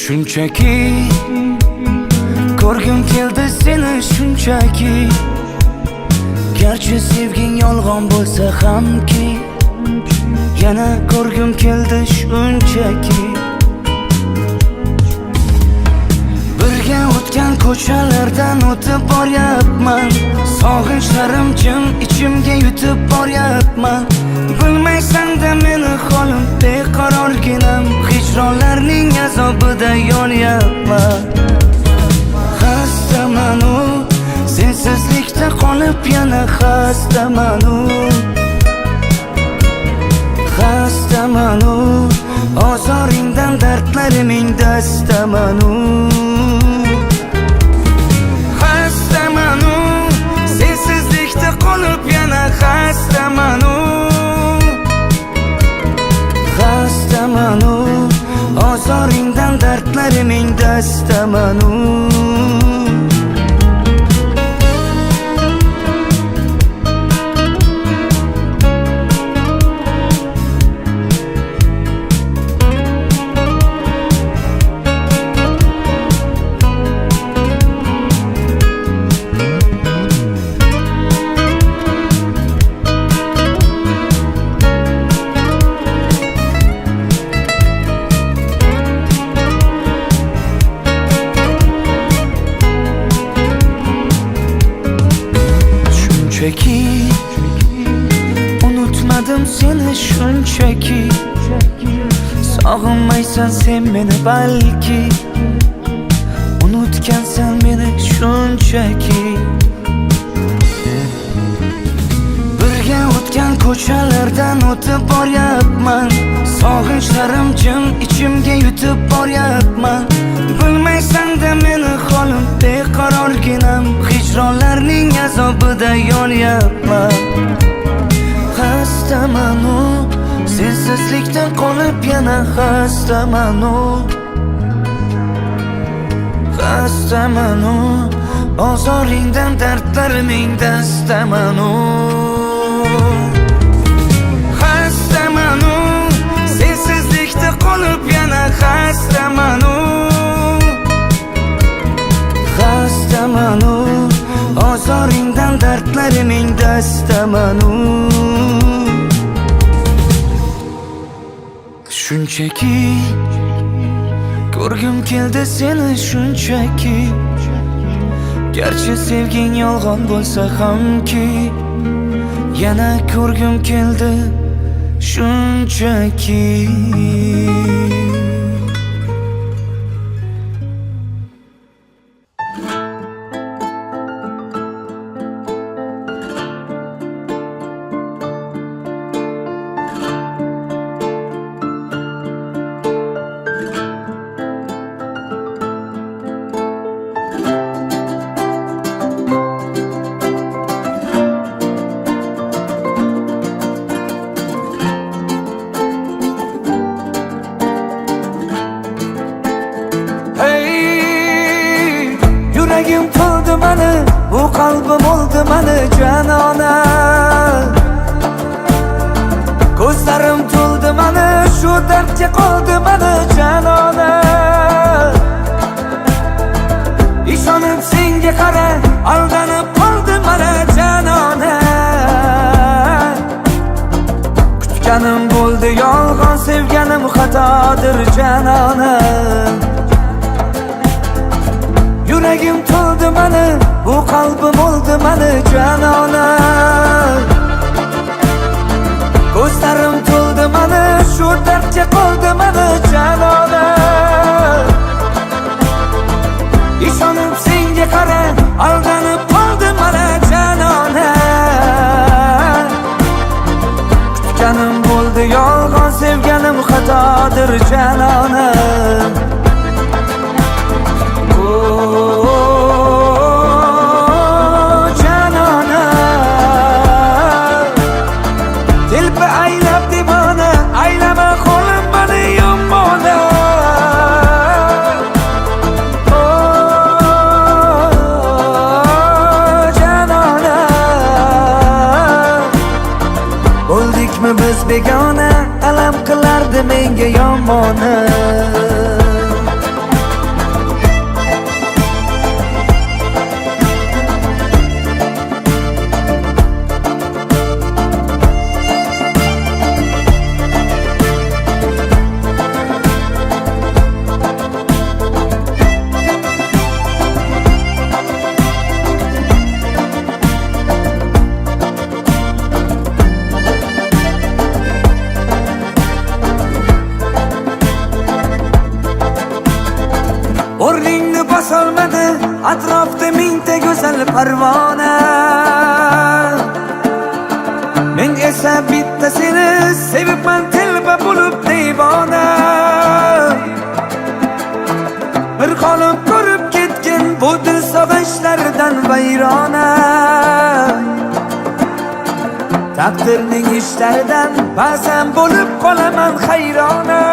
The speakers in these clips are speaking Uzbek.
Shunchaki ko'rgim keldi seni shunchaki. Garchi sevging yolg'on bo'lsa hamki, yana ko'rgim keldi shunchaki. Birga o'tgan ko'chalardan o'tib boryapman, sog'inchlarim jim ichimga yutib boryapman. Bilmaysan-da meni holim beqarorginam, hijronlarning azobida yonyapman. Xastaman u sensizlikda qolib, yana xastaman u. Xastaman u ozoringdan dardlariming dastaman u. Xastaman u sensizlikda qolib, yana xastaman u. Xastaman u ozoringdan dardlariming dastaman u. Unutmadım seni shunchaki. Sog'inmaysan sen meni balki, unutgansan meni shunchaki. Birga o'tgan ko'chalardan o'tib boryapman, sog'inchlarim jim ichimga yutib boryapman. Bilmaysan-da meni holim beqarorginam, hijronlarning azobida yonyapman. Xastaman u sensizlikdan qolib, yana xastaman u. Xastaman u ozoringdan dardlariming dastaman u. Xastaman u sensizlikda qolib, yana xastaman u. Xastaman u ozoringdan dardlariming dastaman u. Shunchaki ko'rgim keldi seni shunchaki. Garchi sevging yolg'on bo'lsa hamki, yana ko'rgim keldi shunchaki. Yuragim to'ldi mani, bu qalbim oldi mani janona. Ko'zlarim to'ldi mani, shu dardga qoldi mani janona. Ishonib senga qara, aldanib qoldi mani janona. Kutganim bo'ldi yolg'on, sevganim xatodir janona. Yuragim to'ldi mani, bu qalbim oldi mani janona. Ko'zlarim to'ldi mani, shu dardga qoldi mani janona. Ishonib senga qara, aldanib qoldi mani janona. Kutganim bo'ldi yolg'on, sevganim xatodir janona. Janona telpa aylab devona, aylama qo'lim mani yomona. Janona bo'ldikmi biz begona, alam qilardi menga yomona. solmadi atrofda mingta go'zal parvona. Men esa bitta seni sevibman telba bo'lib devona. Bir qolib ko'rib ketgin bu dil sog'inchlardan vayrona. Taqdirning ishlaridan ba'zan bo'lib qolaman hayrona.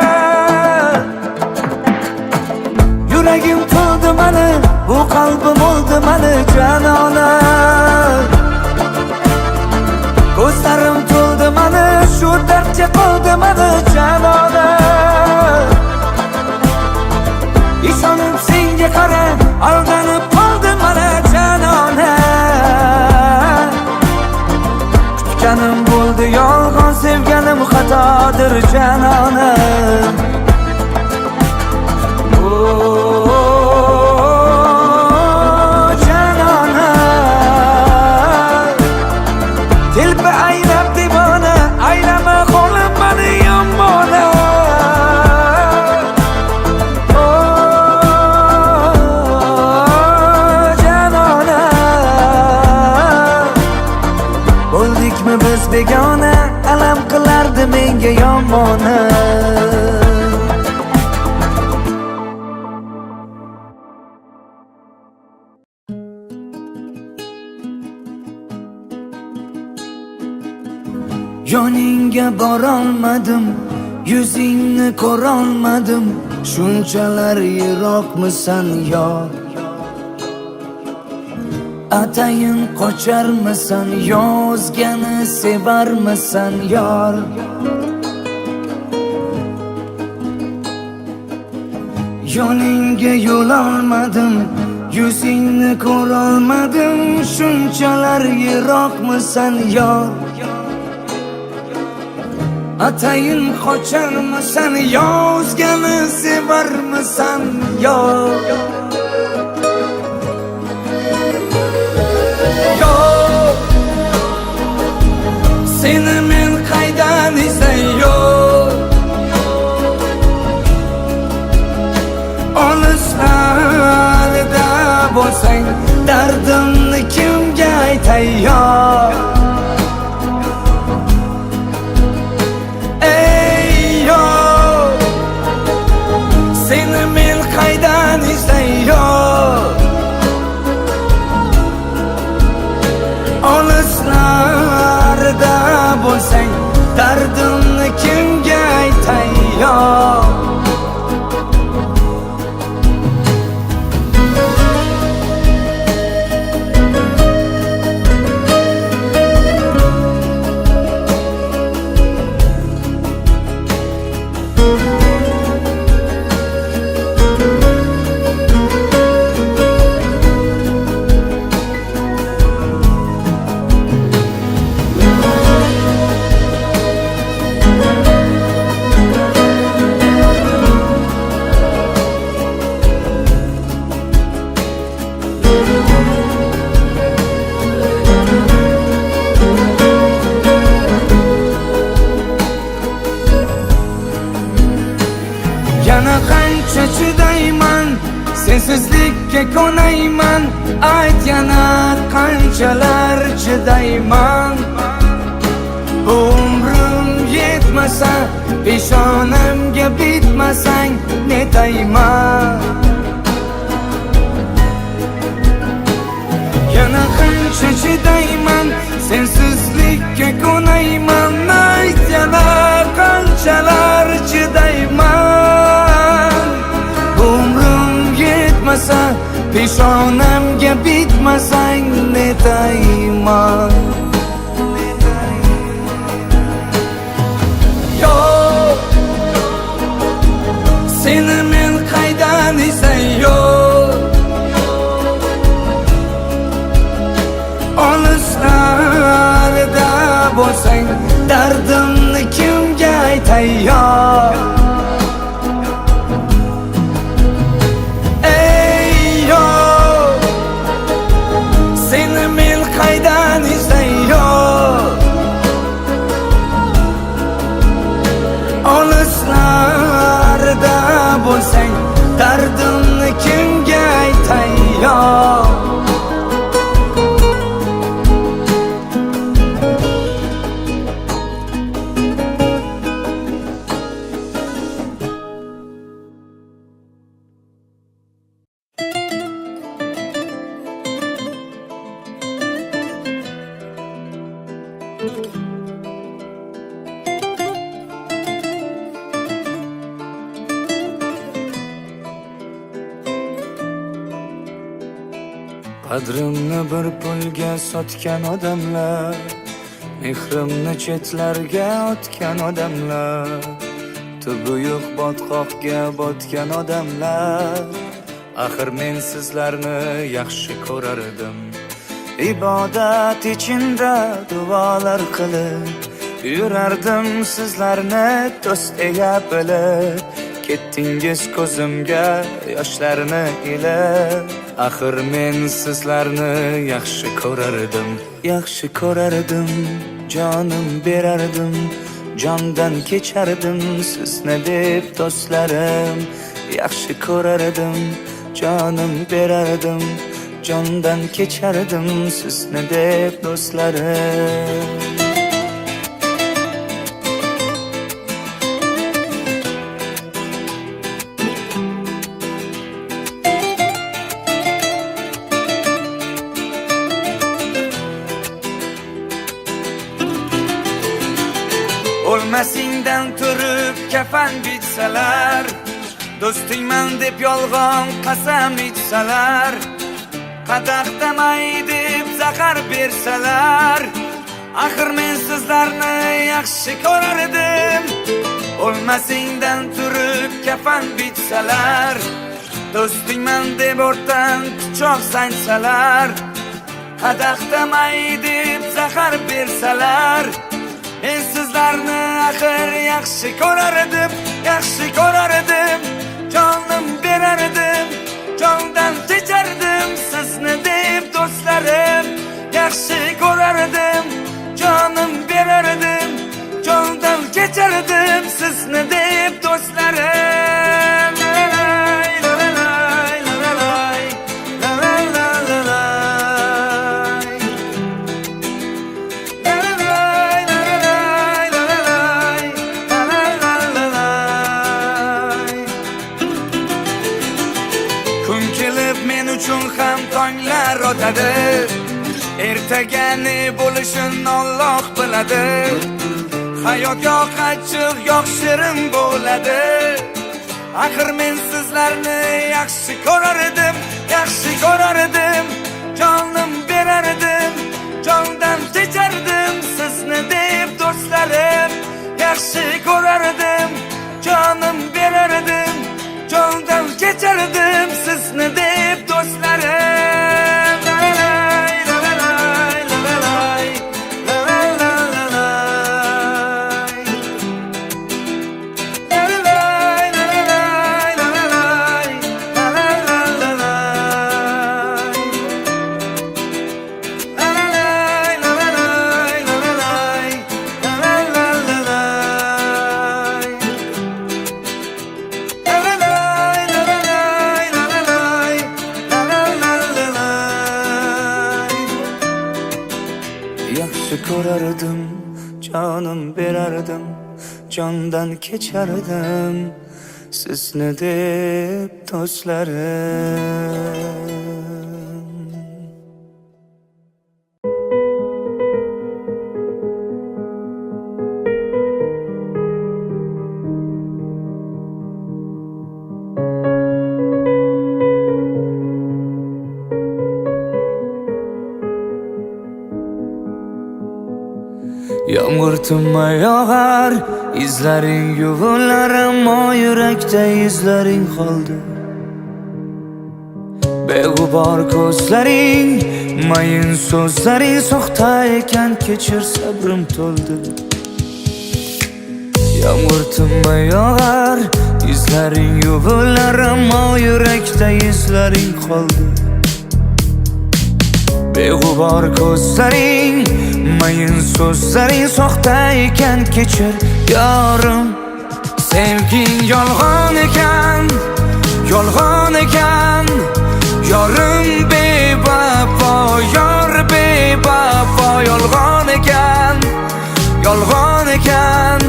Yuragim to'ldi mani, bu qalbim oldi mani janona. Ko'zlarim to'ldi mani, shu dardga qoldi mani janona. Ishonib senga qara, aldanib qoldim mana janona. Kutganim bo'ldi yolg'on, sevganim xatodir janona. Janona, telba aylab devona, aylama qo'lim mani yomona. Janona, bo'ldikmi biz begona, alam qilardi menga yomona. Yoningga borolmadim, yuzingni ko'rolmadim, shunchalar yiroqmisan yor. Atayin qocharmisan, yozgani sevarmisan yor. Yoningga yo'l olmadim, yuzingni ko'rolmadim, shunchalar yiroqmisan yor. Atayin qocharmisan, yozgani sevarmisan yor. Yor, seni men qaydan izlay yor. Olislarda bo'lsang, dardimni kimga aytay yor. Olislarda bo'lsang, dardimni kimga aytay yor. Yana qancha chidayman, sensizlikka ko'nayman. Ayt yana qanchalar chidayman. Bu umrim yetmasa, peshonamga bitmasang netayman. Yana qancha chidayman, sensizlikka ko'nayman. Ayt yana qanchalar chidayman. Umrim yetmasa, peshonamga bitmasang netayman. Yor, seni men qaydan izlay yor. Olislarda bo'lsang, dardimni kimga aytay yor. Qaydan izlay yor. Olislarda bo'lsa Qadrimni bir pulga sotgan odamlar, mehrimni chetlarga otgan odamlar, tubi yo'q botqoqga botgan odamlar. Axir men sizlarni yaxshi ko'rardim, ibodat ichinda duolar qilib yurardim, sizlarni do'st deya bilib. Ketdingiz ko'zimga yoshlarni ilib. Axir men sizlarni yaxshi ko'rardim, yaxshi ko'rardim, jonim berardim, jondan kechardim sizni deb do'stlarim. Yaxshi ko'rardim, jonim berardim, jondan kechardim sizni deb do'stlarim. O'lmasingdan turib kafan bitsalar, do'stingman deb yolg'on qasam ichsalar, qadaqdamay deb zahar bersalar, axir men sizlarni yaxshi ko'rardim. O'lmasingdan turib kafan bitsalar, do'stingman deb o'rtan pichoq sanchsalar, qadaqdamay deb zahar bersalar, men sizlarni axir yaxshi ko'rardim, yaxshi ko'rardim, jonim berardim, jondan kechardim sizni deb do'stlarim. Yaxshi ko'rardim, jonim berardim, jondan kechardim sizni deb do'stlarim. Tonglar o'tadi, ertaga bo'lishini Alloh biladi. Hayot yo'q achchiq, yo'q shirin bo'ladi. Axir men sizlarni yaxshi ko'rardim, yaxshi ko'rardim, jonim berardim, jondan kechardim sizni deb do'stlarim. Yaxshi ko'rardim, jonim berardim, jondan kechardim sizni deb do'stlarim. Yaxshi ko'rardim, jonim berardim, jondan kechardim sizni deb do'stlarim. Yomg'ir tinmay yog'ar, izlaring yuvilar, ammo yurakda izlaring qoldi. Beg'ubor ko'zlaring, mayin so'zlaring soxta ekan, kechir sabrim to'ldi. Yomg'ir tinmay yog'ar, izlaring yuvilar, ammo yurakda izlaring qoldi. Beg'ubor ko'zlaring, mayin so'zlaring soxta ekan, kechir yorim. Sevging yolg'on ekan, yolg'on ekan, yorim bevafo, yor bevafo. Yolg'on ekan, yolg'on ekan,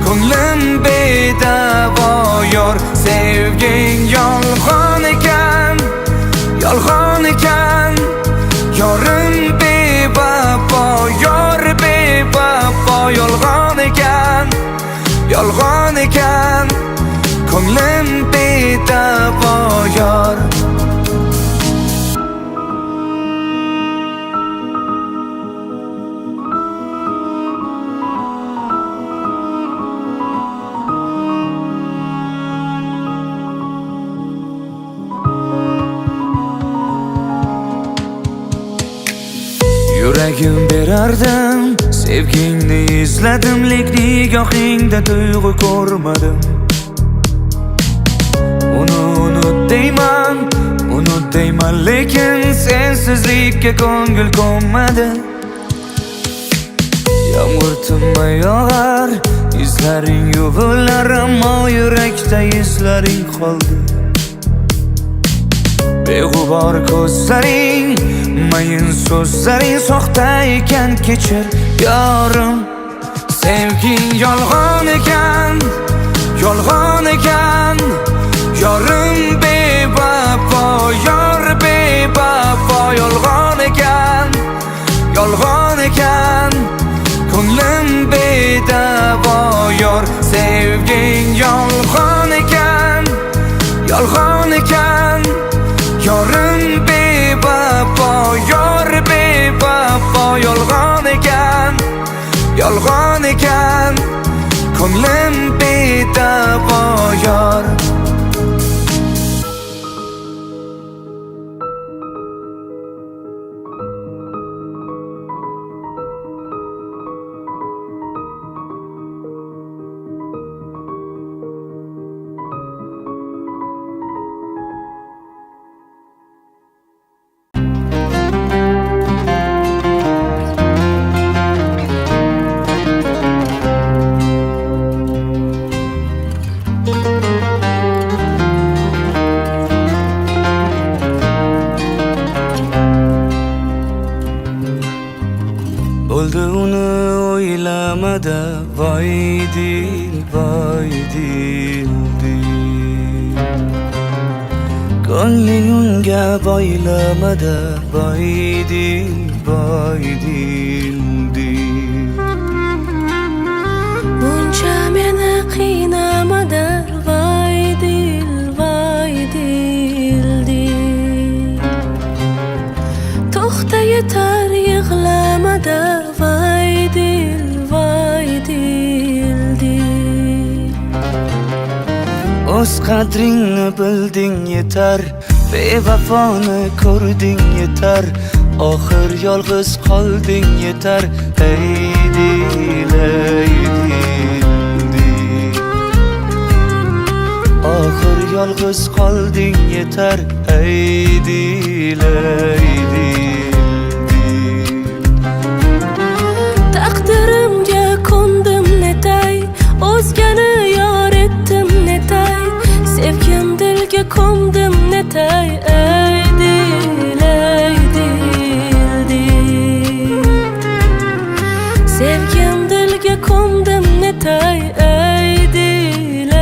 ko'nglim bedavo yor. Sevging yolg'on ekan, yolg'on ekan, yorim bevafo, yor bevafo. Yolg'on ekan, yolg'on ekan, ko'nglim bedavo yor. Yuragim berardim, sevgingni izladim, lek nigohingda tuyg'u ko'rmadim. Unut deyman, lekin sensizlikka ko'ngil ko'nmadi. Yomg'ir tinmay yog'ar, izlaring yuvilar, ammo yurakda izlaring qoldi. Beg'ubor ko'zlaring, mayin so'zlaring soxta ekan, kechir yorim. Sevging yolg'on ekan, yorim bevafo, yor bevafo. Yolg'on ekan, ko'nglim bedavo yor. Sevging yolg'on ekan, yorim bevafo, yor bevafo. Yolg'on ekan, ko'nglim bedavo yor. Bo'ldi uni o'ylamada, voy dil, ko'ngling unga boylamada, voy dil. Buncha meni qiynamada, voy dil. To'xta, yetar yig'lamada, voy dil. O'z qadringni bilding yetar, bevafoni ko'rding yetar, oxir yolg'iz qolding yetar. Ey dil, oxir yolg'iz qolding yetar. Ey dil, Taqdirimga ko'ndim netay, o'zgani yor etdim netay, sevgim dilga ko'mdim netay. Ey dil, sevgim dilga ko'mdim netay. Ey dil.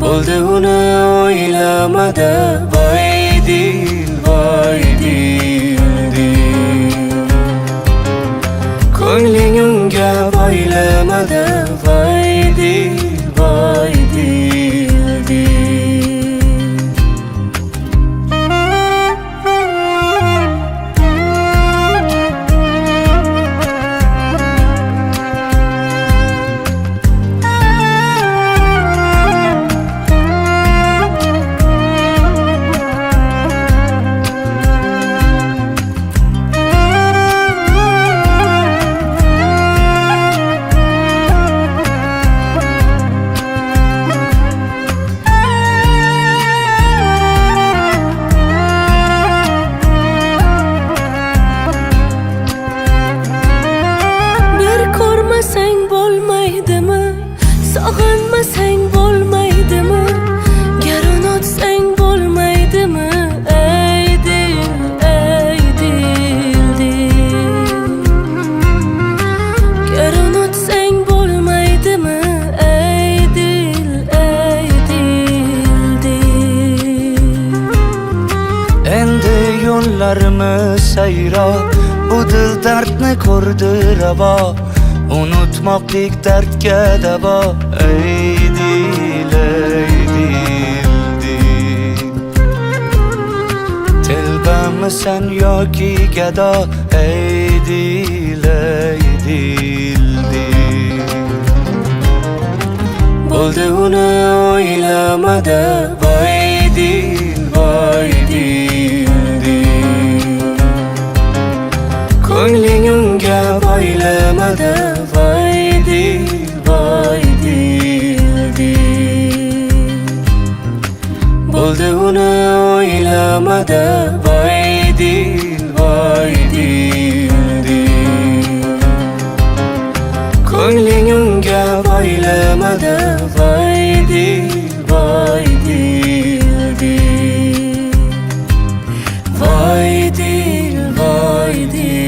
Bo'ldi uni o'ylamada, voy dil. Ko'ngling unga boylamada, voy dil. Sog'inmasang bo'lmaydimi? Gar unutsang bo'lmaydimi? Ey dil. Gar unutsang bo'lmaydimi? Ey dil. Endi yo'llarimiz sayro, bu dil dardni ko'rdi ravo, unutmoqlik dardga davo. Ey dil, telbamisan yoki gado? Ey dil, bo'ldi uni o'ylamada, voy dil. o'ylamadi voy dil voy dil bo'ldi uni o'ylamadi voy dil voy dil ko'ngling unga boylamadi voy dil voy dil voy dil voy dil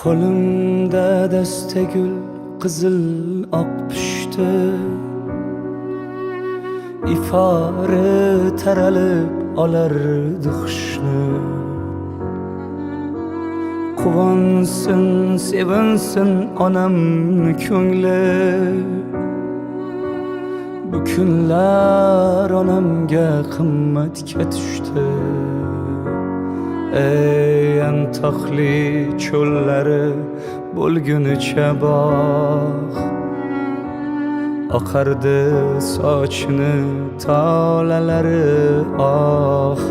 Qo'limda dasta gul qizil oq pushti ifori taralib olardi xushni quvonsin sevinsin onamni ko'ngli bu kunlar onamga qimmatga tushdi ey antoqli cho'llari bo'lgunicha bog' oqardi sochini tolalari oh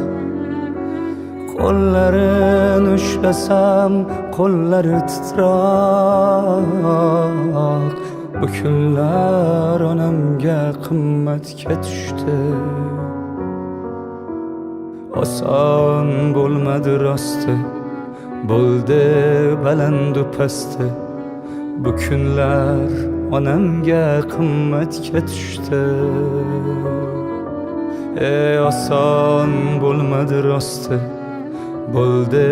qo'llarini ushlasam qo'llari titroq bu kunlar onamga qimmatga tushdi oson bo'lmadi rosti bo'ldi balandu pasti bu kunlar onamga qimmatga tushdi ey oson bo'lmadi rosti bo'ldi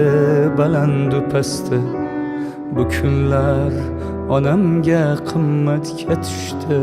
balandu pasti bu kunlar onamga qimmatga tushdi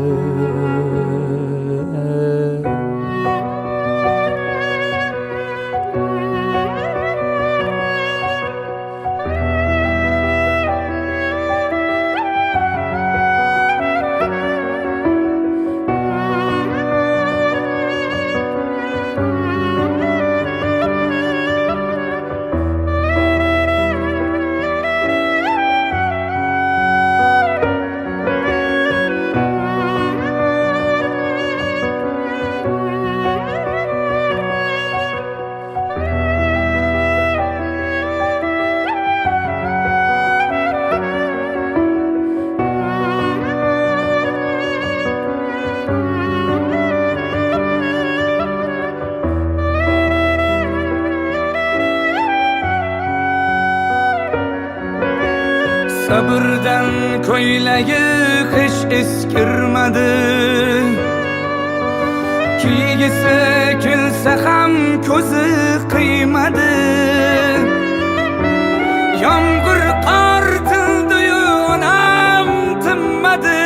sabrdan ko'ylagi hech eskirmadi kiygisi kelsa ham ko'zi qiymadi yomg'ir qor tildi-yu onam tinmadi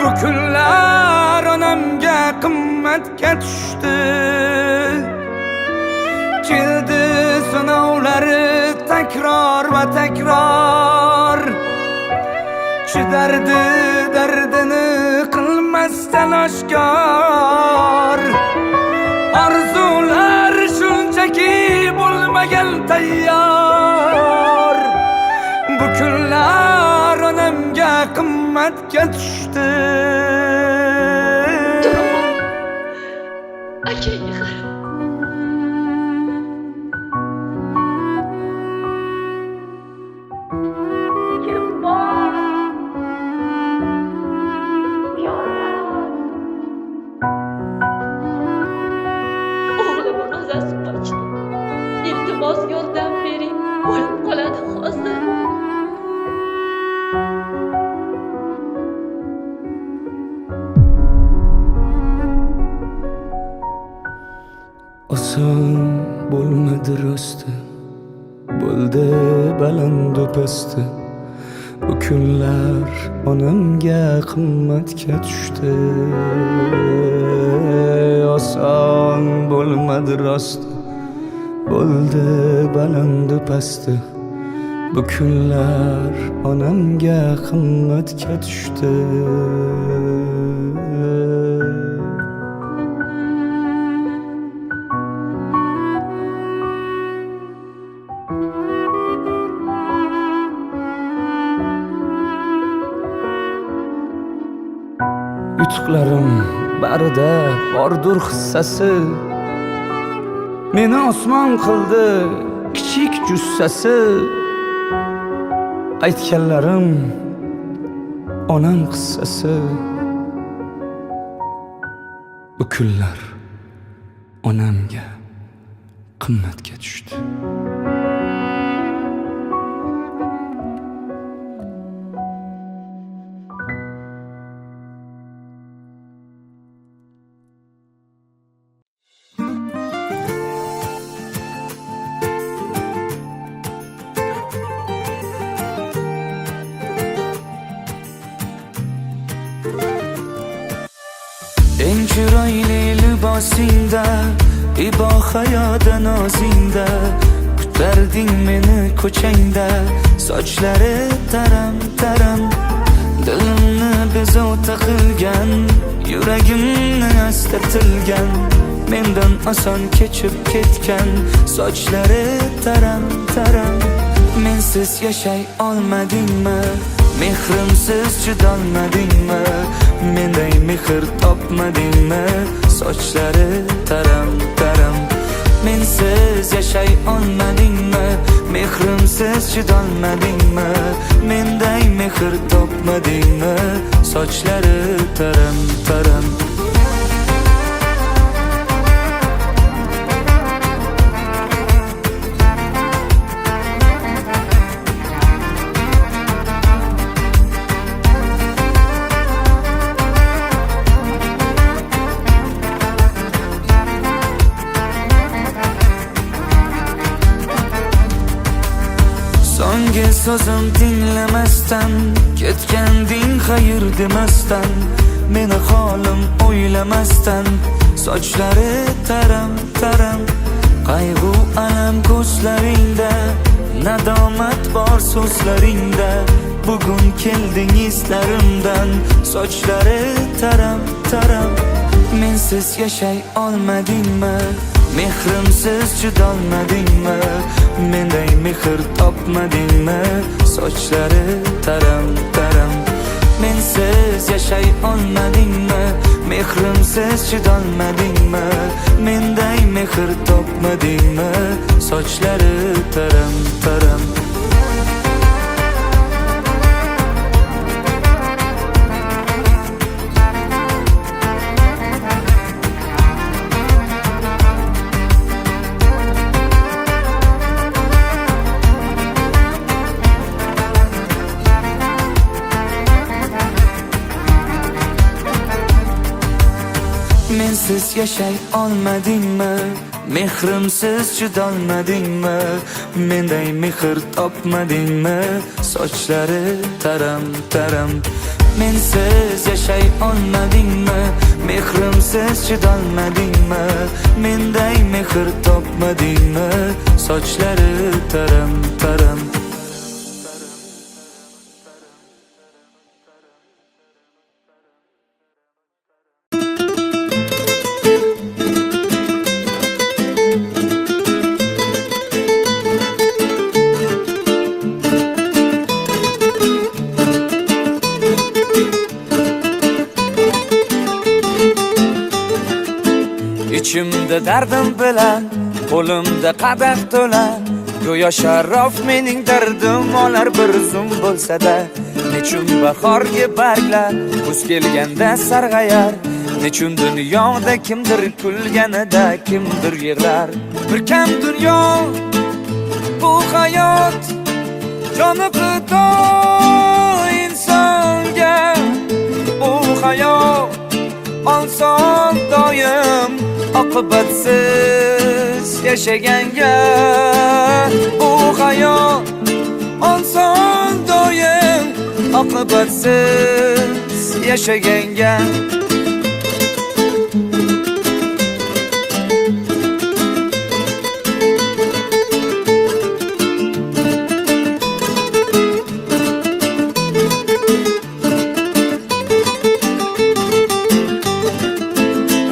bu kunlar onamga qimmatga tushdi keldi sinovlari takror va takror chidardi dardini qilmasdan oshkor orzular shunchaki bo'lmagan tayyor bu kunlar onamga qimmatga tushdi akaga qara iltimos yordam bering o'lib qoladi hozir bo'lmadi rosti, bo'ldi balandu pasti. Bu kunlar onamga qimmatga tushdi. Oson bo'lmadi rosti, bo'ldi balandu pasti. Bu kunlar onamga qimmatga tushdi. Yutuqlarim barida bordur hissasi. Meni osmon qildi kichik jussasi. Aytganlarim onam qissasi. Bu kunlar onamga qimmatga tushdi. Eng chiroyli libosingda, ibo hayoda nozingda, kutarding meni ko'changda. Sochlari taram taram, dilimni bezovta qilgan, yuragimni astatilgan, mendan oson kechib ketgan. Sochlari taram taram, mensiz yashay olmadingmi? Mehrimsiz chidolmadingmi? Menday mehr topmadingmi? Sochlari taram taram, mensiz yashay olmadingmi? Mehrimsiz chidolmadingmi? Menday mehr topmadingmi? Sochlari taram taram. So'nggi so'zim tinglamasdan, ketganding xayr demasdan, meni holim o'ylamasdan. Sochlari taram taram, qayg'u alam ko'zlaringda, nadomat bor so'zlaringda. Bugun kelding izlarimdan. Sochlari taram taram, mensiz yashay olmadingmi? Mehrimsiz chidolmadingmi? Menday mehr topmadingmi? Sochlari taram taram, mensiz yashay olmadingmi? Mehrimsiz chidolmadingmi? Menday mehr topmadingmi? Sochlari taram taram. Mensiz yashay olmadingmi? Mehrimsiz chidolmadingmi? Menday mehr topmadingmi? Sochlari taram taram, mensiz yashay olmadingmi? Mehrimsiz chidolmadingmi? Menday mehr topmadingmi? Sochlari taram taram. Ichimda dardim bilan, qo'limda qadah to'la, go'yo sharof mening dardim olar bir zum bo'lsa-da. Nechun bahorga barglar kuz kelganda sarg'ayar, nechun dunyoda kimdir kulganida kimdir yig'lar. Bir kam dunyo bu hayot, joni fido insonga. Bu hayot oson doim oqibatsiz yashaganga bu hayot oson doim oqibatsiz yashaganga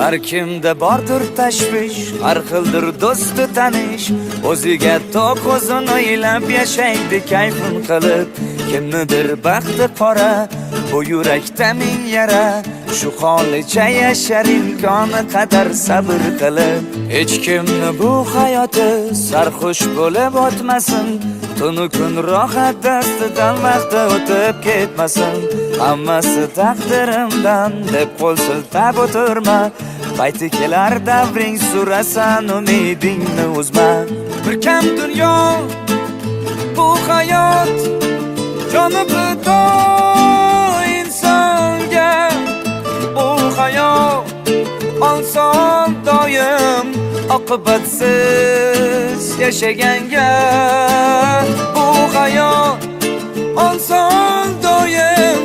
har kimda bordir tashvish, har xildir do'sti tanish, o'ziga to'q o'zini o'ylab yashaydi kayfin qilib. Kimnidir baxti qora, bu yurakda ming yara, shu holicha yashar imkoni qadar sabr qilib. Hech kimni bu hayoti sarxush bo'lib o'tmasin, tunu kun rohat dastidan vaqti o'tib ketmasin. Hammasi taqdirimdan deb qo'l siltab o'tirma, payti kelar davring surasan umidingni uzma. Bir kam dunyo bu hayot, joni fido insonga. Bu hayot oson doim oqibatsiz yashaganga. Bu hayot oson doim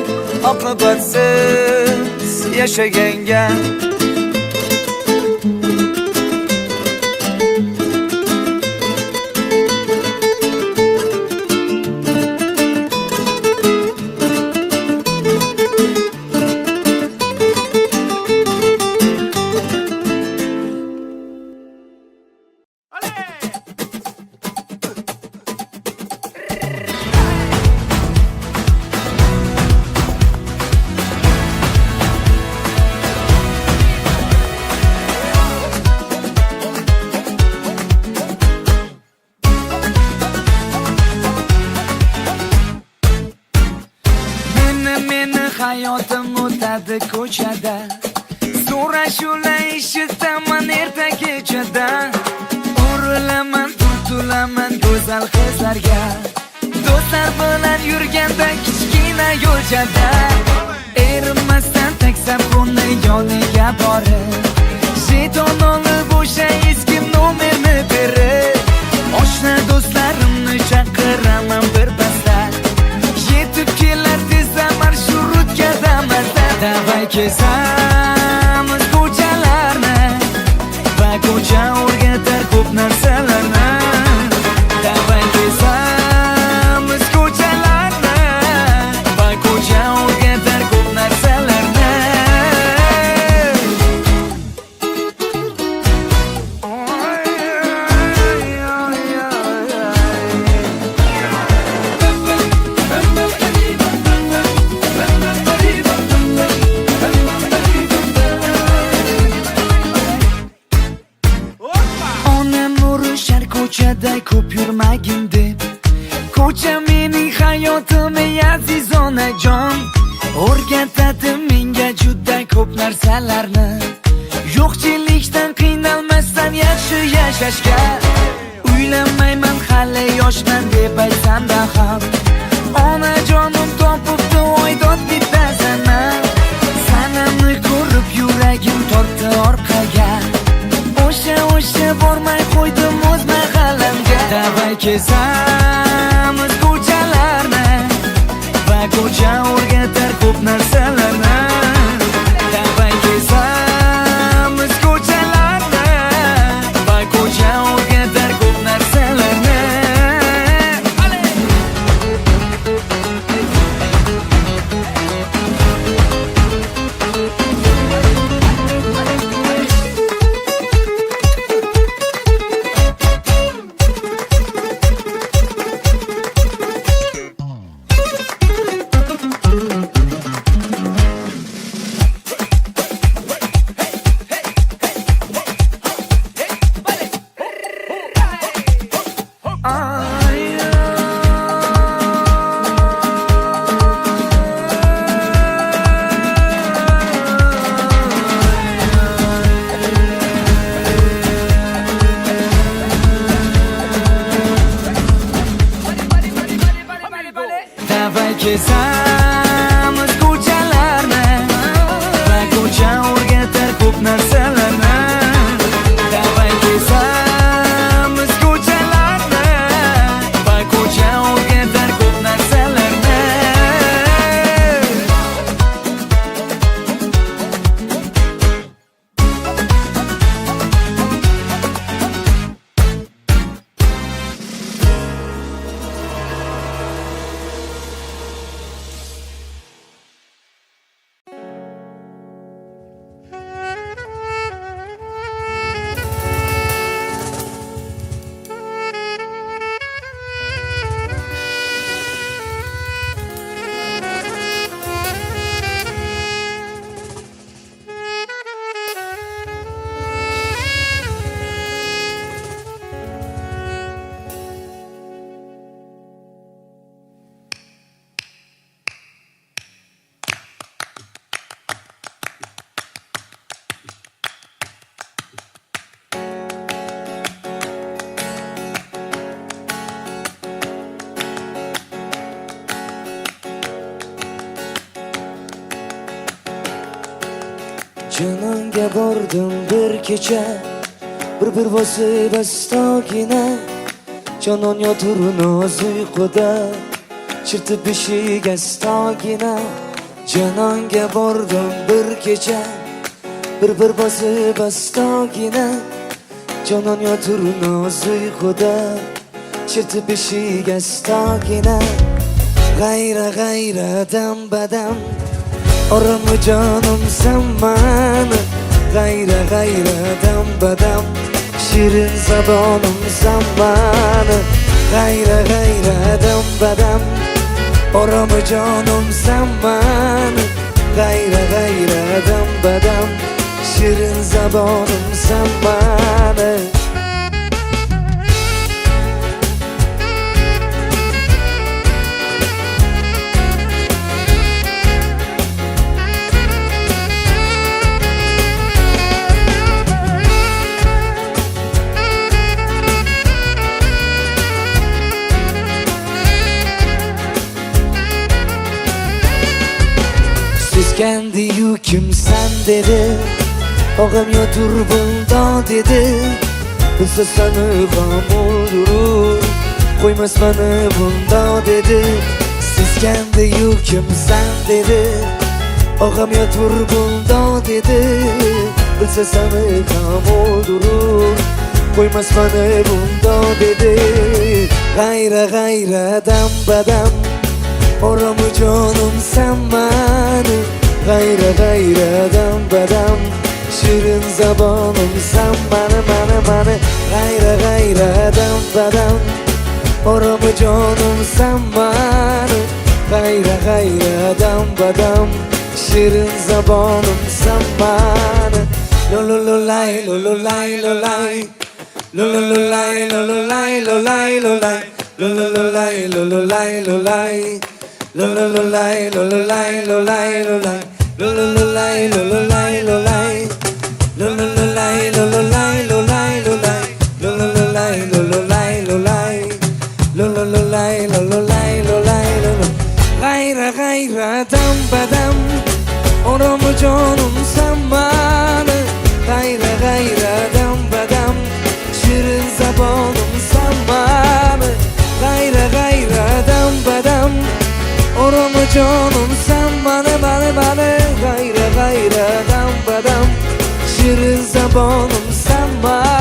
oqibatsiz yashaganga. Hayotim o'tadi ko'chada, so'rashular eshitaman erta kechada. Urilaman, turtulaman go'zal qizlarga, do'stlar bilan yurganda kichkina yo'lchada. Erinmasdan taksam qo'lni yoniga borib, jeton olib o'sha eski nomerni berib, oshna do'stlarimni chaqiraman bir pasda. Yetib kelar tezda marshrutga damazda. Davay kezamiz ko'chalarni va ko'cha o'rgatar ko'p narsalarni. Davay kezamiz ko'chalarni va ko'cha o'rgatar ko'p narsalarni. Ko'chada ko'p yurmagin deb, ko'cha mening hayotim ey aziz onajon. O'rgatadi menga juda ko'p narsalarni, yo'qchilikdan qiynalmasdan yaxshi yashashga. Uylanmayman hali yoshman deb aytsam-da ham, onajonim topibdi oydod bittasini. Sanamni ko'rib yuragim tortdi orqaga, o'sha bormay qo'ydim o'z mahallamga. Davay kezamiz ko'chalarni va ko'cha o'rgatar ko'p narsalarni. Davay kezamiz ko'chalarni va ko'cha o'rgatar ko'p narsalarni. Kezamiz ko'chalarni va ko'cha o'rgatar ko'p narsalarni. Canonga bordim bir kecha, bir bosib astogina. Canon yotur noz uyquda, chirtib beshik astogina. Canonga bordim bir kecha, bir bosib astogina. Canon yotur noz uyquda, chirtib beshik astogina. G'ayra dam badam, oramı canım sen bana. G'ayra dam badam, shirin zabonim sen bana. G'ayra dam badam, oramı canım sen bana. G'ayra dam badam, shirin zabonim sen bana. Kendi yüküm sen dedi, ağam yotur bunda dedi. Bilse seni gam olur, koymaz beni bunda dedi. Siz kendi yüküm sen dedi, ağam yotur bunda dedi. Bilse seni gam olur, koymaz beni bunda dedi. G'ayra dam badam, oramı canım sen bana. G'ayra dam badam, shirin zabonim sen bana. G'ayra dam badam, oramı canım sen bana. G'ayra dam badam, shirin zabonim sen bana. Lololay lololay lolay, lololay lololay lolay lolay, lololay lololay lolay, lololay lololay lolay lolay, lololay lololay lolay, lololay lololay lolay lolay, lololay lololay lolay, lololay lololay lolay lolay. G'ayra dam badam, oramı canım sen bana. G'ayra dam badam, shirin zabonim sen bana. G'ayra dam badam, oramı canım sen bana. G'ayra dam badam, shirin zabonim sen bana.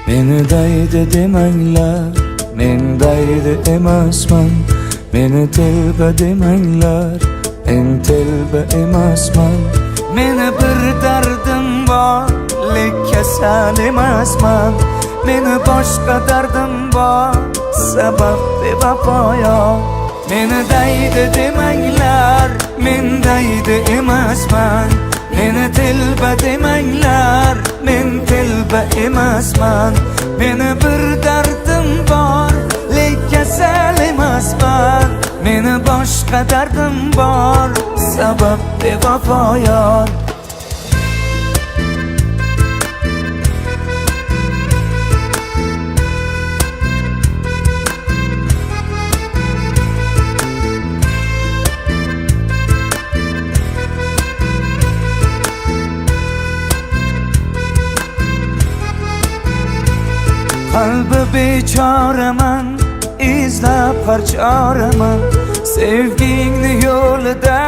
Meni daydi demanglar, men daydi emasman. Meni telba demanglar, men telba emasman. Meni bir dardim bor, lek kasal emasman. Meni boshqa dardim bor, sabab bevafoyo. Meni daydi demanglar, men daydi emasman. Meni telba demanglar, men telba emasman. Meni bir dardim bor, lek kasal emasman. Meni boshqa dardim bor, sabab bevafoyo. Qalbi bechoraman, izlab har choraman. Sevgingni yo'lida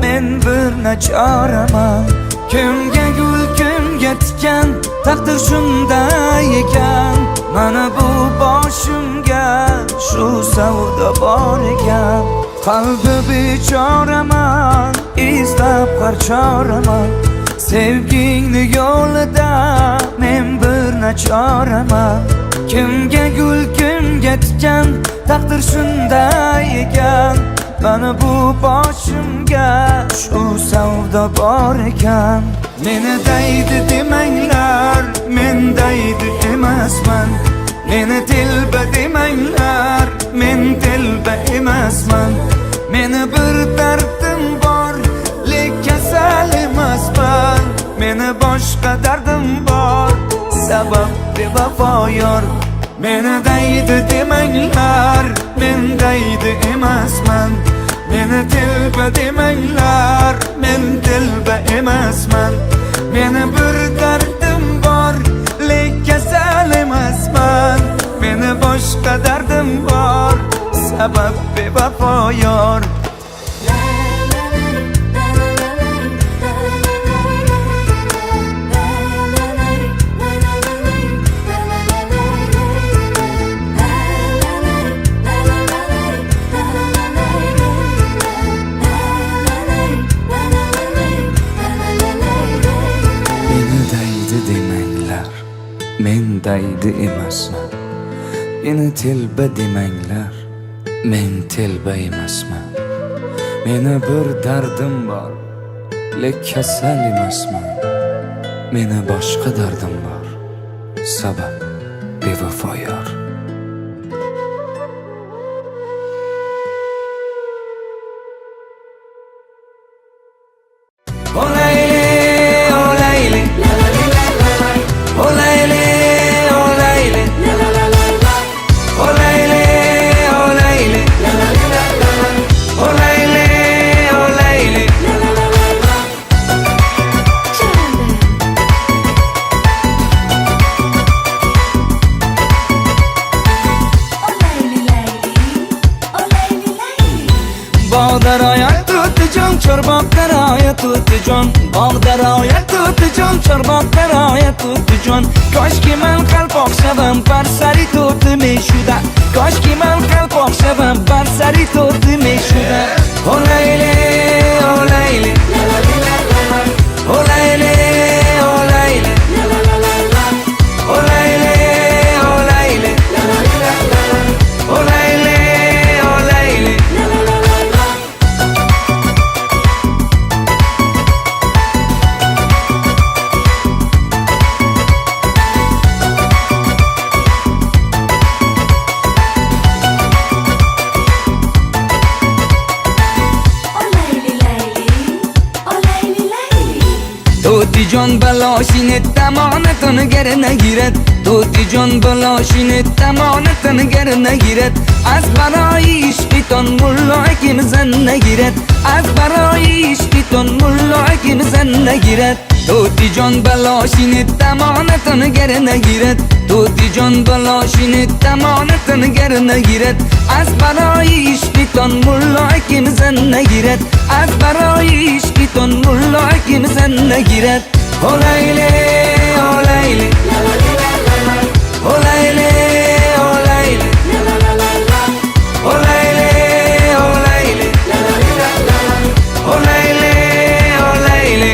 men bir nachoraman. Kimga gul, kimga tikan, taqdir shunday ekan. Mana bu boshimga shu savdo bor ekan. Qalbi bechoraman, izlab har choraman. Sevgingni yo'lida men bir nachoraman. Kimga gul kimga tikan, taqdir shunday ekan. Mana bu boshimga shu savdo bor ekan. Meni daydi demanglar, men daydi emasman. Meni telba demanglar, men telba emasman. Meni bir dardim bor, lek kasal emasman. Meni boshqa dardim bor, sabab bevafo yor. Meni daydi demanglar, men daydi emasman. Meni telba demanglar, men telba emasman. Meni bir dardim bor, lek kasal emasman. Meni boshqa dardim bor, sabab bevafo yor. Men daydi emasman. Meni telba demanglar, men telba emasman. Meni bir dardim bor, lek kasal emasman. Meni boshqa dardim bor, sabab bevafo yor. Olayli, olayli, olayli. Bog'daroya tutjon, chorbog'daroya tutjon, bog'daroya tutjon, chorbog'daroya tutjon. Koshki men qalpoq shabam barsari tutdi meshuda. Koshki men qalpoq shabam barsari tutdi meshuda. Olayli, olayli, olayli, olayli, olayli, olayli, olayli, olayli. To'tijon baloshini tamonatini garina girat. To'tijon baloshini tamonatini garina girat. Az baroyi ishqiton mullo ikimizanna girat. Az baroyi ishqiton mullo ikimizanna girat. To'tijon baloshini tamonatini garina girat. To'tijon baloshini tamonatini garina girat. Az baroyi ishqiton mullo ikimizanna girat. Az baroyi ishqiton mullo ikimizanna girat. Olayli, olayli, olayli, olayli, olayli, olayli, olayli, olayli.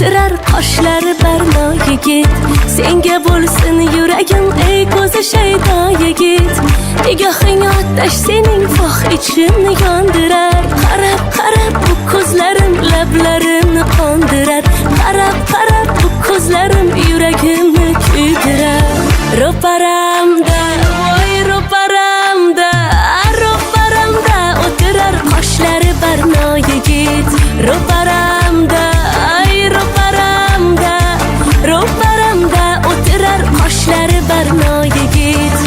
o'tirar qoshlari barno yigit. Senga bo'lsin yuragim ey ko'zi shaydo yigit. Nigohing otash sening foh ichimni yondirar. Qarab qarab bu ko'zlarim lablarimni qondirar. Qarab qarab bu ko'zlarim yuragimni kuydirar. Ro'paramda voy ro'paramda ro'paramda o'tirar qoshlari barno yigit. Ro'paramda ay ro'paramda ro'paramda o'tirar qoshlari barno yigit.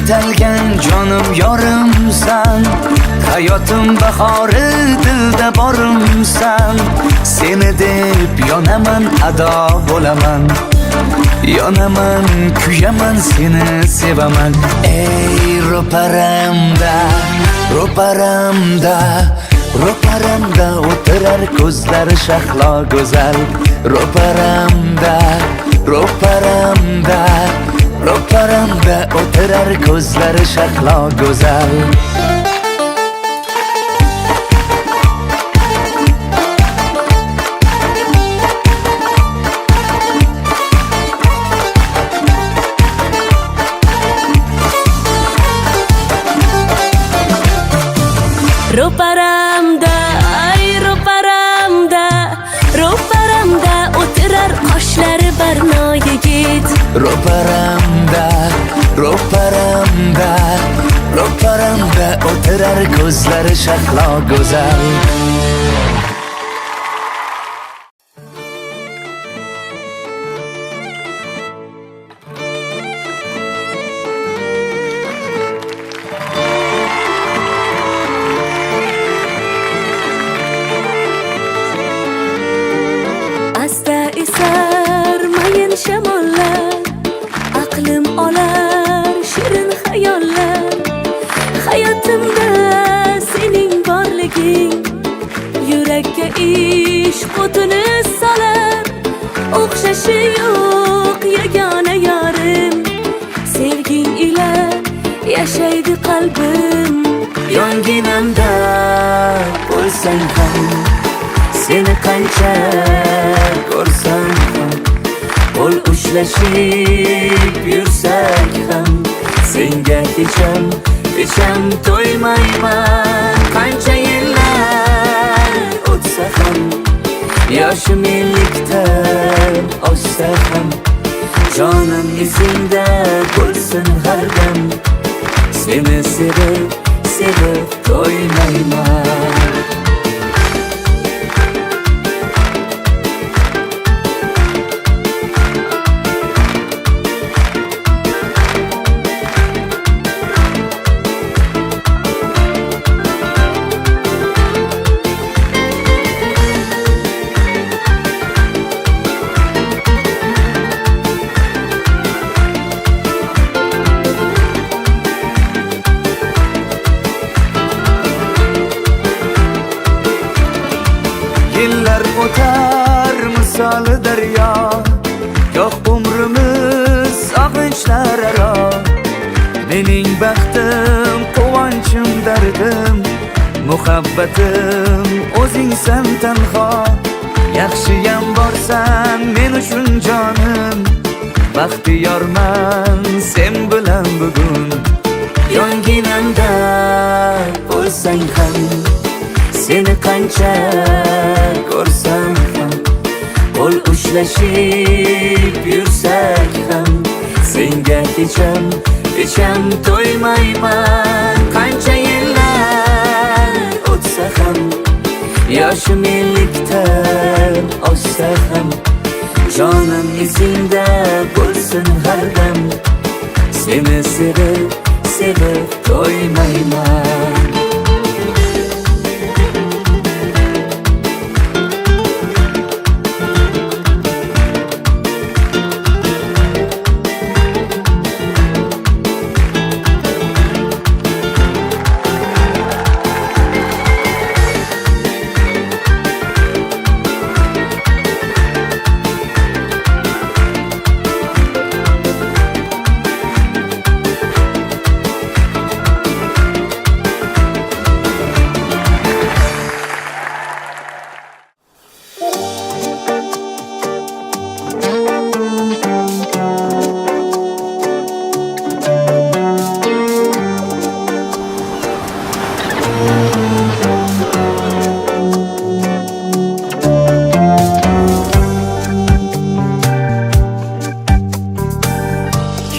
Atalgan jonim yorimsan, hayotim bahori dilda borimsan. Seni deb yonaman, ado bo'laman, yonaman, kuyaman, seni sevaman. Ey ro'paramda, ro'paramda, ro'paramda o'tirar ko'zlari shahlo go'zal. Ro'paramda, ro'paramda, ro'paramda o'tirar ko'zlari shahlo go'zal. Ro'paramda ay ro'paramda ro'paramda o'tirar qoshlari barno yigit. Ro'paramda, ro'paramda, ro'paramda o'tirar ko'zlari shahlo go'zal. Asta esar mayin shamollar, aqlim olar shirin xayollar. Hayotimda sening borliging yurakka ishq o'tini solar. O'xshashi yo'q yagona yorim, sevging ila yashaydi qalbim. Yonginamda bo'lsang ham, seni qancha ko'rsam ham, qo'l ushlashib yursak ham, senga hecham to'ymayman. Qancha yillar o'tsa ham, yoshim ellikdan oshsa ham, jonim izingda bo'lsin har dam. Seni sevib, sevib to'ymayman. Yillar o'tar misoli daryo, yo'q umrimiz og'inchlar aro. Mening baxtim, quvonchim, dardim, muhabbatim o'zingsan tanho. Yaxshiyam borsan men uchun jonim, baxtiyorman sen bilan bugun. Yonginamda bo'lsang ham, seni qancha ko'rsam ham, qo'l ushlashib yursak ham, senga hecham to'ymayman. Qancha yillar o'tsa ham, yoshim ellikdan oshsa ham, jonim izingda bo'lsin har dam. Seni sevib, sevib to'ymayman.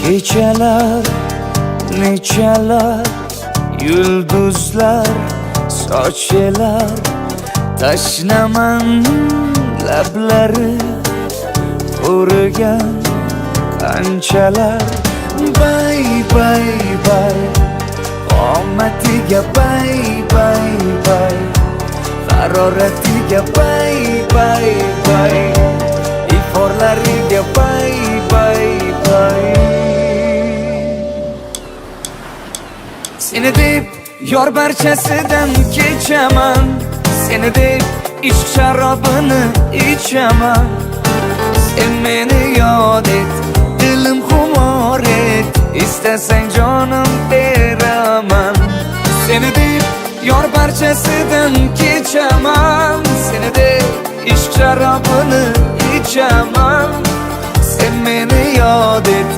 Kechalar, nechalar, yulduzlar, sochilar, tashnaman lablari, o'rigan qanchalar. Bay bay bay, omatiga bay bay bay, haroratiga bay bay bay, iforlariga bay bay bay. Seni deb yor barchasidan kechaman, seni deb ishq sharobini ichaman. Sen meni yod et, dilim xumor et, istasang jonim beraman. Seni deb yor barchasidan kechaman, seni deb ishq sharobini ichaman. Sen meni yod et,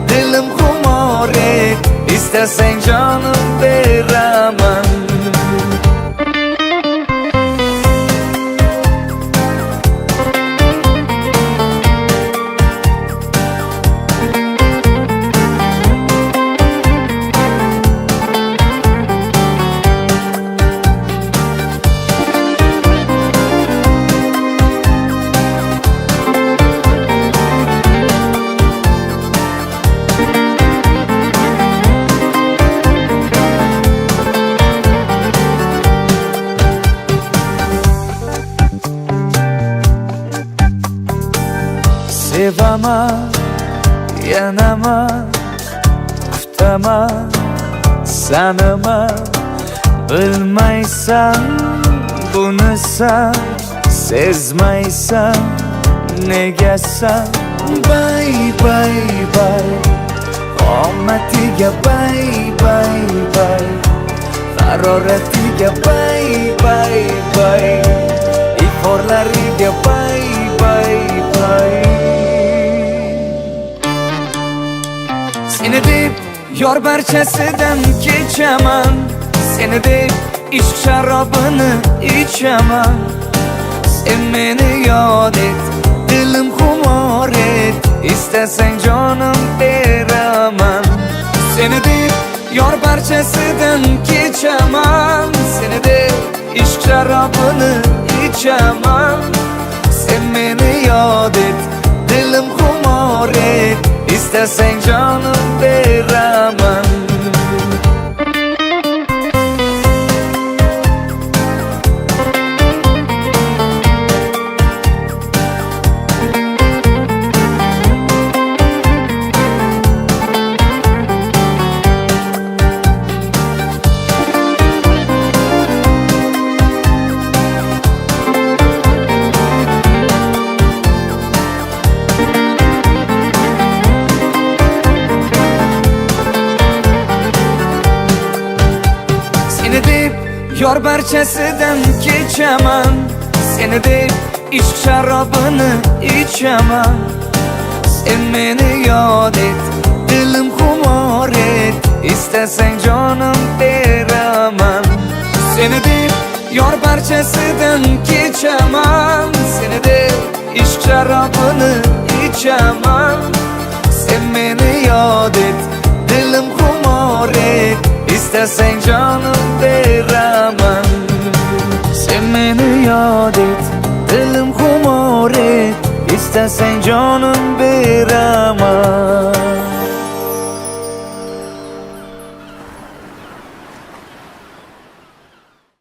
dilim xumor et, istasang jonim beraman. Sevaman, yanaman, kutaman, sanaman. Bilmaysan buni san, sezmaysan negasan. Bay bay bay, omatiga bay bay bay, haroratiga bay bay bay, iforlariga bay bay bay. Seni deb yor barchasidan kechaman, seni deb ishq sharobini ichaman. Sen meni yod et, dilim xumor et, istasang jonim beraman. Seni deb yor barchasidan kechaman, seni deb ishq sharobini ichaman. Sen meni yod et, dilim xumor et, istasang jonim beraman. Seni deb yor barchasidan kechaman, seni deb ishq sharobini ichaman. Sen meni yod et, dilim xumor et, istasang jonim beraman. Seni deb yor barchasidan kechaman, seni deb ishq sharobini ichaman. Sen meni yod et, dilim xumor et, istasang jonim beraman. Sen meni yod et, dilim xumor et, istasang jonim beraman.